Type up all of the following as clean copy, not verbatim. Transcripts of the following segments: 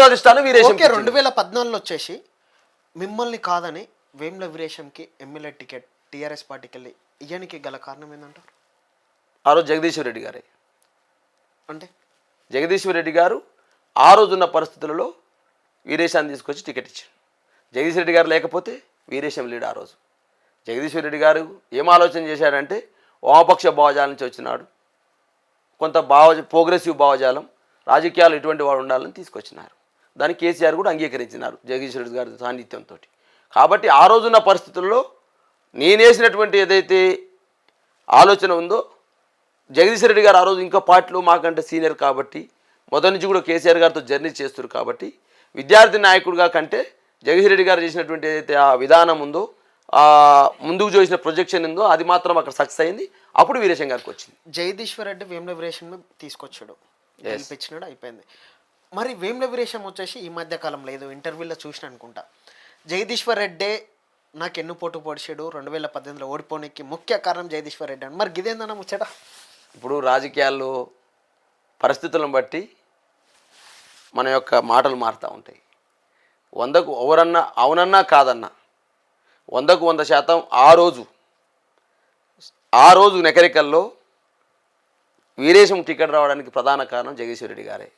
అధిష్టానం వీరేశం. 2014లో వచ్చేసి మిమ్మల్ని కాదని వేముల వీరేశంకి ఎమ్మెల్యే టికెట్ టీఆర్ఎస్ పార్టీకి వెళ్ళి ఇయ్యానికి గల కారణం ఏంటంటారు? ఆ రోజు జగదీశ్వర్ రెడ్డి గారే. అంటే జగదీశ్వర్ రెడ్డి గారు ఆ రోజున్న పరిస్థితులలో వీరేశాన్ని తీసుకొచ్చి టికెట్ ఇచ్చారు. జగదీశ్వర్ రెడ్డి గారు లేకపోతే వీరేశం లేడు. ఆ రోజు జగదీశ్వర్ రెడ్డి గారు ఏం ఆలోచన చేశాడంటే వామపక్ష భావజాలం నుంచి వచ్చినాడు, కొంత ప్రోగ్రెసివ్ భావజాలం, రాజకీయాలు ఇటువంటి వాడు ఉండాలని తీసుకొచ్చినారు. దానికి కేసీఆర్ కూడా అంగీకరించినారు జగదీశ్వర్ రెడ్డి గారి సాన్నిధ్యంతో. కాబట్టి ఆ రోజున్న పరిస్థితుల్లో నేనేసినటువంటి ఏదైతే ఆలోచన ఉందో, జగదీశ్వర్ రెడ్డి గారు ఆ రోజు ఇంకా పార్టీలో మాకంటే సీనియర్ కాబట్టి, మొదటి నుంచి కూడా కేసీఆర్ గారితో జర్నీ చేస్తారు కాబట్టి, విద్యార్థి నాయకుడిగా కంటే జగదీశ్వర్ రెడ్డి గారు చేసినటువంటి ఏదైతే ఆ విధానం ఉందో, ముందుకు చూసిన ప్రొజెక్షన్ ఉందో అది మాత్రం అక్కడ సక్సెస్ అయింది. అప్పుడు వీరేశం గారికి వచ్చింది. జగదీశ్వర్ రెడ్డి వేముల వీరేశం తీసుకొచ్చాడు, గెలిపించినాడు, అయిపోయింది. మరి వేముల వీరేశం వచ్చేసి ఈ మధ్య కాలంలో ఏదో ఇంటర్వ్యూలో చూసిన అనుకుంటా, జగదీశ్వర్ రెడ్డే నాకు ఎన్ను పోటు పొడిచాడు 2018లో ఓడిపోనికి ముఖ్య కారణం జగదీశ్వర్ రెడ్డి అని. మరి గిదేందన్న ముచ్చట? ఇప్పుడు రాజకీయాల్లో పరిస్థితులను బట్టి మన యొక్క మాటలు మారుతూ ఉంటాయి. 100కు ఎవరన్నా అవునన్నా కాదన్నా 100కు 100% ఆ రోజు నెకరికల్లో వీరేశం టికెట్ రావడానికి ప్రధాన కారణం జగదీశ్వర్ రెడ్డి గారే.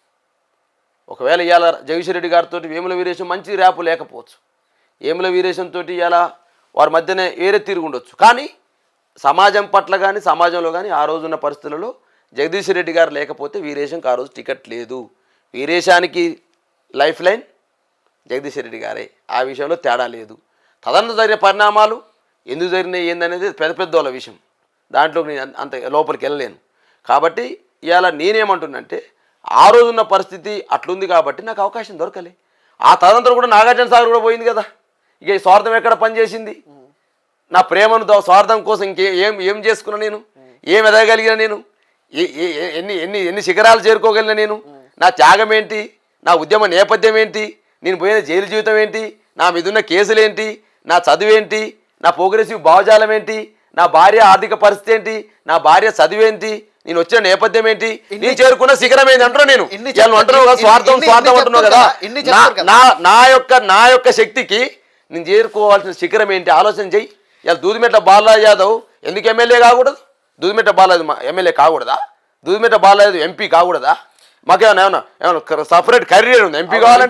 ఒకవేళ ఇవాళ జగదీశ్వర్ రెడ్డి గారితో వేముల వీరేశం మంచి ర్యాపు లేకపోవచ్చు, వేముల వీరేశంతో ఇలా వారి మధ్యనే వేరే తిరుగుండొచ్చు. కానీ సమాజం పట్ల కానీ సమాజంలో కానీ ఆ రోజున్న పరిస్థితులలో జగదీశ్వర్ రెడ్డి గారు లేకపోతే వీరేశంకి ఆ రోజు టికెట్ లేదు. వీరేశానికి లైఫ్ లైన్ జగదీశ్వర్ రెడ్డి గారే. ఆ విషయంలో తేడా లేదు. తదనంతరం జరిగిన పరిణామాలు ఎందుకు జరిగినాయి ఏందనేది పెద్ద పెద్ద వాళ్ళ విషయం, దాంట్లోకి నేను అంత లోపలికి వెళ్ళలేను. కాబట్టి ఇవాళ నేనేమంటున్నంటే ఆ రోజున్న పరిస్థితి అట్లుంది కాబట్టి నాకు అవకాశం దొరకలే. ఆ తదనంతరం కూడా నాగార్జున సాగర్ కూడా పోయింది కదా. ఇక ఈ స్వార్థం ఎక్కడ పనిచేసింది? నా ప్రేమను స్వార్థం కోసం ఏం చేసుకున్నా నేను? ఏం ఎదగలిగిన నేను? ఎన్ని ఎన్ని ఎన్ని శిఖరాలు చేరుకోగలిగిన నేను? నా త్యాగం ఏంటి? నా ఉద్యమ నేపథ్యం ఏంటి? నేను పోయిన జైలు జీవితం ఏంటి? నా మీదున్న కేసులు ఏంటి? నా చదువేంటి? నా ప్రోగ్రెసివ్ భావజాలం ఏంటి? నా భార్య ఆర్థిక పరిస్థితి ఏంటి? నా భార్య చదివేంటి? నేను వచ్చిన నేపథ్యం ఏంటి? నేను చేరుకున్న శిఖరం ఏంటి అంటున్నా నేను. అంటున్నావు కదా స్వార్థం స్వార్థం అంటున్నావు కదా. నా యొక్క శక్తికి నేను చేరుకోవాల్సిన శిఖరం ఏంటి ఆలోచన చెయ్యి. ఇలా దూదిమెట్ల బాలరాజు యాదవ్ ఎందుకు ఎమ్మెల్యే కాకూడదు? దూదిమెట్ల బాలరాజు ఎమ్మెల్యే కాకూడదా? దూదిమెట్ల బాలరాజు ఎంపీ కాకూడదా? మాకేమన్నా ఏమన్నా సపరేట్ కెరీర్ ఉంది ఎంపీ కావాలంటే?